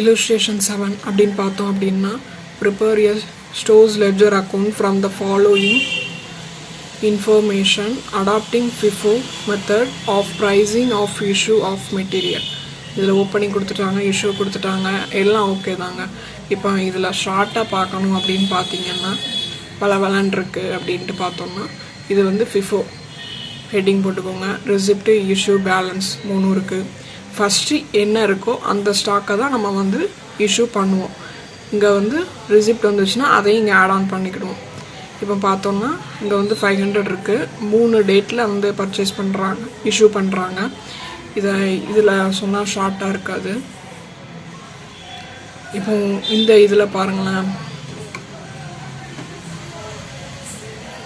Illustration 7 அப்படின்னு பார்த்தோம் அப்படின்னா prepare a stores ledger account from the following information adopting FIFO method of pricing of issue of material. இதில் opening கொடுத்துட்டாங்க, issue கொடுத்துட்டாங்க, எல்லாம் ஓகே தாங்க. இப்போ இதில் ஷார்ட்டாக பார்க்கணும் அப்படின்னு பார்த்தீங்கன்னா பலவலன் இருக்குது அப்படின்ட்டு பார்த்தோம்னா இது வந்து FIFO ஹெட்டிங் போட்டுக்கோங்க. ரிசிப்ட், இஷ்யூ, பேலன்ஸ் 3 இருக்குது. ஃபஸ்ட்டு என்ன இருக்கோ அந்த ஸ்டாக்கை தான் நம்ம வந்து இஷ்யூ பண்ணுவோம். இங்கே வந்து ரிசிப்ட் வந்துச்சுன்னா அதையும் இங்கே ஆட் ஆன் பண்ணிக்கிடுவோம். இப்போ பார்த்தோம்னா இங்கே வந்து 500 இருக்குது. 3 டேட்டில் வந்து பர்ச்சேஸ் பண்ணுறாங்க, இஷ்யூ பண்ணுறாங்க. இதில் சொன்னால் ஷார்ட்டாக இருக்காது. இப்போ இந்த இதில் பாருங்களேன்,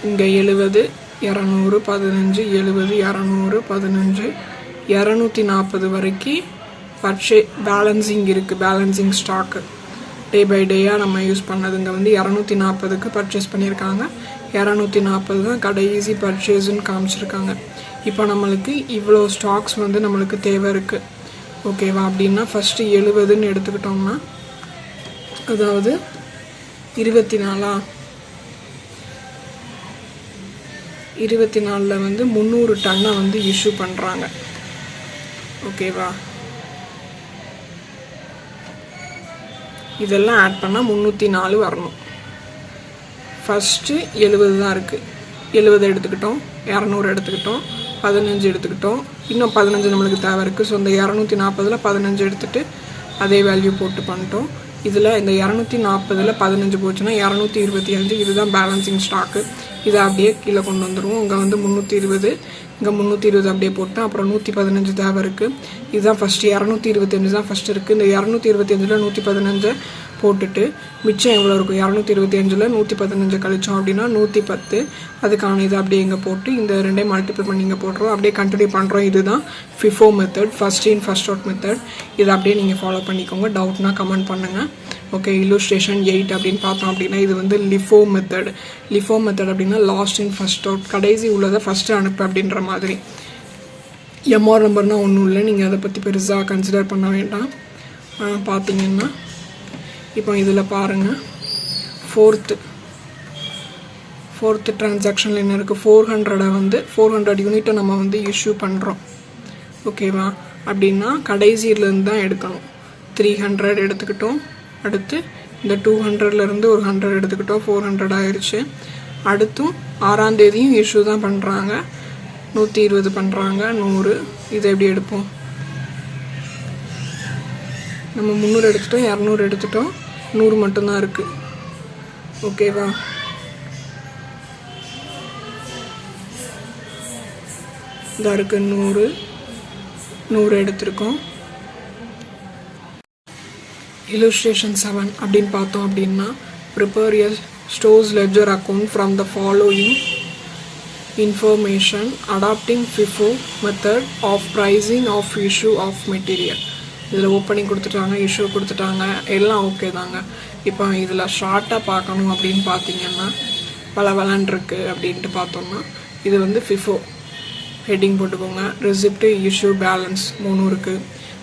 இங்கே 70, 200, 15, 70, 200, 15, 240 வரைக்கும் பேலன்சிங் இருக்குது. பேலன்சிங் ஸ்டாக்கு டே பை டேயாக நம்ம யூஸ் பண்ணதுங்க வந்து 240க்கு பர்ச்சேஸ் பண்ணியிருக்காங்க. 240 தான் கடைசி பர்ச்சேஸ்ன்னு காமிச்சிருக்காங்க. இப்போ நம்மளுக்கு இவ்வளோ ஸ்டாக்ஸ் வந்து நம்மளுக்கு தேவை இருக்குது, ஓகேவா? அப்படின்னா ஃபஸ்ட்டு 70ன்னு எடுத்துக்கிட்டோம்னா, அதாவது 24 வந்து 300 டன்னை வந்து இஷ்யூ பண்ணுறாங்க, ஓகேவா? இதெல்லாம் ஆட் பண்ணால் 304 வரணும். ஃபஸ்ட்டு 70 தான் இருக்குது. 70 எடுத்துக்கிட்டோம், 200 எடுத்துக்கிட்டோம், 15 எடுத்துக்கிட்டோம், இன்னும் 15 நம்மளுக்கு தேவை இருக்குது. ஸோ இந்த 240ல் 15 எடுத்துகிட்டு அதே வேல்யூ போட்டு பண்ணிட்டோம். இதில் இந்த 240ல் 15 போச்சுன்னா 225. இதுதான் பேலன்சிங் ஸ்டாக்கு. இதை அப்படியே கீழே கொண்டு வந்துடுவோம். இங்கே வந்து 320, இங்கே 320 அப்படியே போட்டோம். அப்புறம் 115 தேவை இருக்குது. இதுதான் ஃபஸ்ட்டு. 225 தான் ஃபஸ்ட்டு இருக்குது. இந்த 225ல் 115 போட்டுட்டு மிச்சம் எவ்வளோ இருக்கும்? 225ல் 115 கழிச்சோம் அப்படின்னா 110. அதுக்கான இதை அப்படியே இங்கே போட்டு இந்த ரெண்டையும் மல்டிபிள் பண்ணி இங்கே போட்டுறோம். அப்படியே கண்டினியூ பண்ணுறோம். இதுதான் FIFO method, first in first out method. இதை அப்படியே நீங்கள் ஃபாலோ பண்ணிக்கோங்க. டவுட்னா கமெண்ட் பண்ணுங்கள். ஓகே, இல்லுஸ்ட்ரேஷன் 8 அப்படின்னு பார்த்தோம் அப்படின்னா இது வந்து LIFO மெத்தட். LIFO மெத்தட் அப்படின்னா லாஸ்ட் இன் ஃபஸ்ட் அவுட், கடைசி உள்ளதை ஃபஸ்ட்டு அனுப்பு அப்படின்ற மாதிரி. எம்ஆர் நம்பர்னால் ஒன்றும் இல்லை, நீங்கள் அதை பற்றி பெருசாக கன்சிடர் பண்ண வேண்டாம். பார்த்தீங்கன்னா இப்போ இதில் பாருங்கள், ஃபோர்த்து ட்ரான்சாக்ஷனில் என்ன இருக்குது? 400 யூனிட்டை நம்ம வந்து இஷ்யூ பண்ணுறோம், ஓகேவா? அப்படின்னா கடைசியிலேருந்து தான் எடுக்கணும். 300 எடுத்துக்கிட்டோம். அடுத்து இந்த 200லேருந்து ஒரு 100 எடுத்துக்கிட்டோம். 400 ஆயிடுச்சு. அடுத்தும் 6ஆம் தேதியும் இஷ்யூ தான் பண்ணுறாங்க. 120 பண்ணுறாங்க, 100. இதை எப்படி எடுப்போம்? நம்ம 300 எடுத்துட்டோம், 200 எடுத்துட்டோம், 100 மட்டும்தான் இருக்குது, ஓகேவா? இதாக இருக்குது 100 எடுத்திருக்கோம். Illustration 7 அப்படின்னு பார்த்தோம் அப்படின்னா prepare a stores ledger account from the following information adopting FIFO method of pricing of issue of material. இதில் ஓப்பனிங் கொடுத்துட்டாங்க, இஷ்யூ கொடுத்துட்டாங்க, எல்லாம் ஓகே தாங்க. இப்போ இதில் ஷார்ட்டாக பார்க்கணும் அப்படின்னு பார்த்தீங்கன்னா பலவலன் இருக்குது அப்படின்ட்டு பார்த்தோம்னா இது வந்து FIFO ஹெட்டிங் போட்டுக்கோங்க. ரிசிப்ட், இஷ்யூ, பேலன்ஸ் 3 இருக்குது.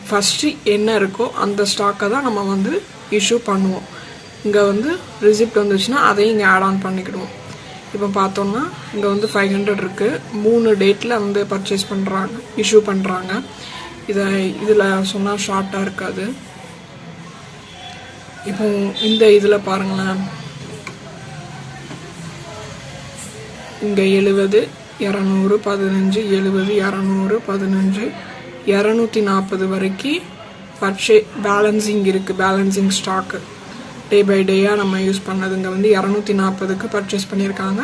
ஃபஸ்ட்டு என்ன இருக்கோ அந்த ஸ்டாக்கை தான் நம்ம வந்து இஷ்யூ பண்ணுவோம். இங்கே வந்து ரிசிப்ட் வந்துச்சுன்னா அதையும் இங்கே ஆட் ஆன் பண்ணிக்கிடுவோம். இப்போ பார்த்தோம்னா இங்கே வந்து 500 இருக்குது. 3 டேட்டில் வந்து பர்ச்சேஸ் பண்ணுறாங்க, இஷ்யூ பண்ணுறாங்க. இதில் சொன்னால் ஷார்ட்டாக இருக்காது. இப்போ இந்த இதில் பாருங்களேன், இங்கே 70, 200, 15, 70, 200, 15, 240 வரைக்கும் பேலன்சிங் இருக்குது. பேலன்சிங் ஸ்டாக்கு டே பை டேயாக நம்ம யூஸ் பண்ணதுங்க வந்து 240க்கு பர்ச்சேஸ் பண்ணியிருக்காங்க.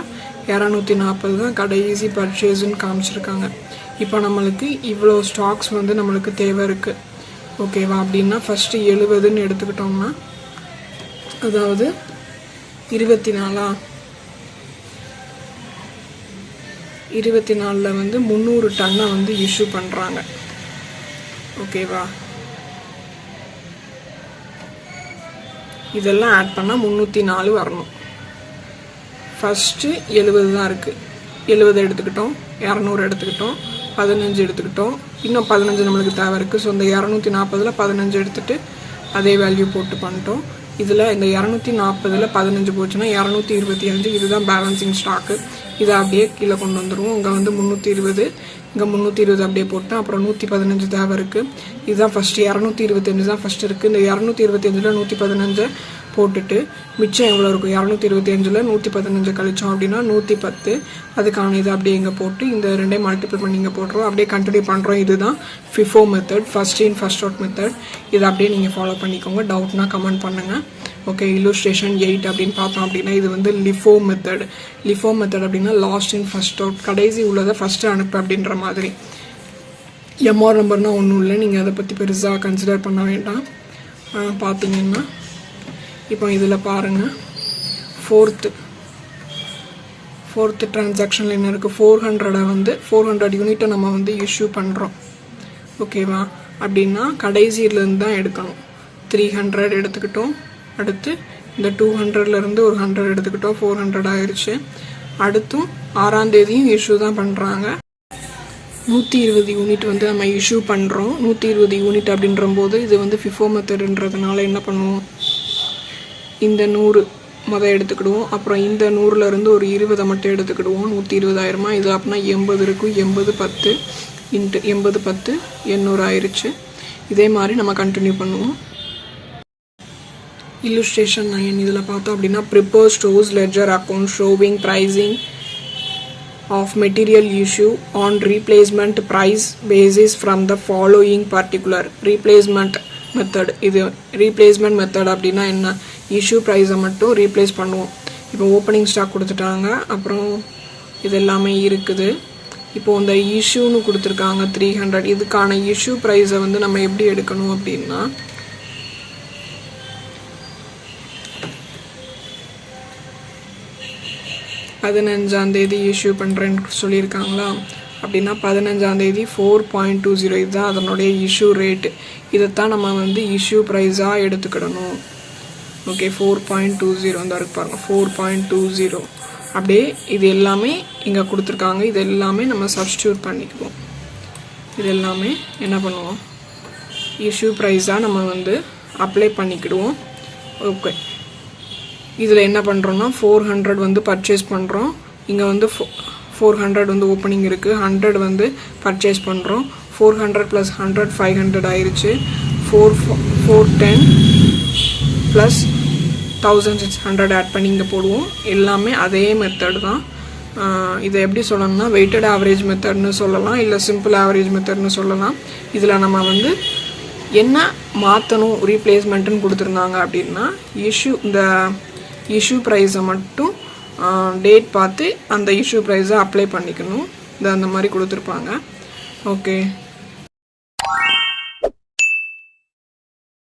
240 தான் கடைசி பர்ச்சேஸ்ன்னு காமிச்சிருக்காங்க. இப்போ நம்மளுக்கு இவ்வளோ ஸ்டாக்ஸ் வந்து நம்மளுக்கு தேவை இருக்குது, ஓகேவா? அப்படின்னா ஃபஸ்ட்டு 70ன்னு எடுத்துக்கிட்டோம்னா, அதாவது 24 வந்து 300 டன்னை வந்து இஷ்யூ பண்ணுறாங்க, ஓகேவா? இதெல்லாம் ஆட் பண்ணால் 304 வரணும். ஃபஸ்ட்டு 70 தான் இருக்குது. 70 எடுத்துக்கிட்டோம், 200 எடுத்துக்கிட்டோம், 15 எடுத்துக்கிட்டோம், இன்னும் 15 நம்மளுக்கு தேவை இருக்குது. ஸோ இந்த 240ல் 15 எடுத்துகிட்டு அதே வேல்யூ போட்டு பண்ணிட்டோம். இதில் இந்த 240 15 போச்சுன்னா 225, இதுதான் பேலன்சிங் ஸ்டாக்கு. இதை அப்படியே கீழே கொண்டு வந்துடுவோம். இங்கே வந்து 320, இங்கே 320 அப்படியே போட்டேன். அப்புறம் 115 தேவை இருக்குது. இதுதான் ஃபஸ்ட்டு 225 தான் ஃபஸ்ட்டு இருக்குது. இந்த 225ல் 115 போட்டுட்டு மிச்சம் எவ்வளோ இருக்கும்? 225ல் 115 கழிச்சோம் அப்படின்னா 110. அதுக்கான இதை அப்படியே இங்கே போட்டு இந்த ரெண்டையும் மல்டிபிள் பண்ணி இங்கே போட்டுருவோம். அப்படியே கண்டினியூ பண்ணுறோம். இதுதான் FIFO method, first in first out method. இதை அப்படியே நீங்கள் ஃபாலோ பண்ணிக்கோங்க. டவுட்னா கமெண்ட் பண்ணுங்கள். ஓகே, இல்லுஸ்ட்ரேஷன் 8 அப்படின்னு பார்த்தோம் அப்படின்னா இது வந்து LIFO மெத்தட். LIFO மெத்தட் அப்படின்னா லாஸ்ட் இன் ஃபஸ்ட் அவுட், கடைசி உள்ளதை ஃபஸ்ட்டு அனுப்பு அப்படின்ற மாதிரி. MR நம்பர்னால் ஒன்றும் இல்லை, நீங்கள் அதை பற்றி பெருசாக கன்சிடர் பண்ண வேண்டாம். பார்த்தீங்கன்னா இப்போ இதில் பாருங்கள், ஃபோர்த்து ட்ரான்சாக்ஷனில் என்ன இருக்குது? 400 வந்து 400 யூனிட்டை நம்ம வந்து இஷ்யூ பண்ணுறோம். ஓகேவா? அப்படின்னா கடைசியிலேருந்து தான் எடுக்கணும். 300 எடுத்துக்கிட்டோம். அடுத்து இந்த 200லேருந்து ஒரு 100 எடுத்துக்கிட்டோம். 400 ஆயிடுச்சு. அடுத்தும் 6ஆம் தேதியும் இஷ்யூ தான் பண்ணுறாங்க. 120 யூனிட் வந்து நம்ம இஷ்யூ பண்ணுறோம். 120 யூனிட் அப்படின்றம்போது இது வந்து FIFO மெத்தடுன்றதுனால என்ன பண்ணுவோம்? இந்த 100 எடுத்துக்கிடுவோம். அப்புறம் இந்த 100லேருந்து ஒரு 20 மட்டும் எடுத்துக்கிடுவோம். 120,000 இது அப்படின்னா 80 இருக்கும். 80 10 இன்ட்டு 80 10 800 ஆயிடுச்சு. இதே மாதிரி நம்ம கண்டினியூ பண்ணுவோம். இல்லுஸ்ட்ரேஷன் 9 இதில் பார்த்தோம் அப்படின்னா prepare stores ledger account showing pricing of material issue on replacement price basis from the following particular replacement method. இது ரீப்ளேஸ்மெண்ட் மெத்தட் அப்படின்னா என்ன? இஷ்யூ ப்ரைஸை மட்டும் ரீப்ளேஸ் பண்ணுவோம். இப்போ ஓப்பனிங் ஸ்டாக் கொடுத்துட்டாங்க, அப்புறம் இது எல்லாமே இருக்குது. இப்போது இந்த இஷ்யூன்னு கொடுத்துருக்காங்க 300. இதுக்கான இஷ்யூ ப்ரைஸை வந்து நம்ம எப்படி எடுக்கணும் அப்படின்னா, பதினஞ்சாம் தேதி இஷ்யூ பண்ணுறேன்னு சொல்லியிருக்காங்களா? அப்படின்னா 15ஆம் தேதி 4.20 இதுதான் அதனுடைய இஷ்யூ ரேட்டு. இதைத்தான் நம்ம வந்து இஷ்யூ ப்ரைஸாக எடுத்துக்கிடணும். ஓகே, 4.20 தான் இருக்கு பாருங்க, 4.20. அப்படியே இது எல்லாமே இங்கே கொடுத்துருக்காங்க. இது எல்லாமே நம்ம சப்ஸ்டியூட் பண்ணிக்குவோம். இது எல்லாமே என்ன பண்ணுவோம்? இஷ்யூ ப்ரைஸாக நம்ம வந்து அப்ளை பண்ணிக்கிடுவோம். ஓகே, இதில் என்ன பண்ணுறோன்னா 400 வந்து பர்ச்சேஸ் பண்ணுறோம். இங்கே வந்து 400 வந்து ஓப்பனிங் இருக்குது. 100 வந்து பர்ச்சேஸ் பண்ணுறோம். 400 + 100 500 ஆயிடுச்சு. 410 + 1600 ஆட் பண்ணி இங்கே போடுவோம். எல்லாமே அதே மெத்தட் தான். இதை எப்படி சொல்லணும்னா வெயிட்டட் ஆவரேஜ் மெத்தட்னு சொல்லலாம், இல்லை சிம்பிள் ஆவரேஜ் மெத்தட்னு சொல்லலாம். இதில் நம்ம வந்து என்ன மாற்றணும் ரீப்ளேஸ்மெண்ட்டுன்னு கொடுத்துருந்தாங்க அப்படின்னா இந்த இஷ்யூ ப்ரைஸை மட்டும் டேட் பார்த்து அந்த இஷ்யூ ப்ரைஸை அப்ளை பண்ணிக்கணும். இது அந்த மாதிரி கொடுத்துருப்பாங்க. ஓகே.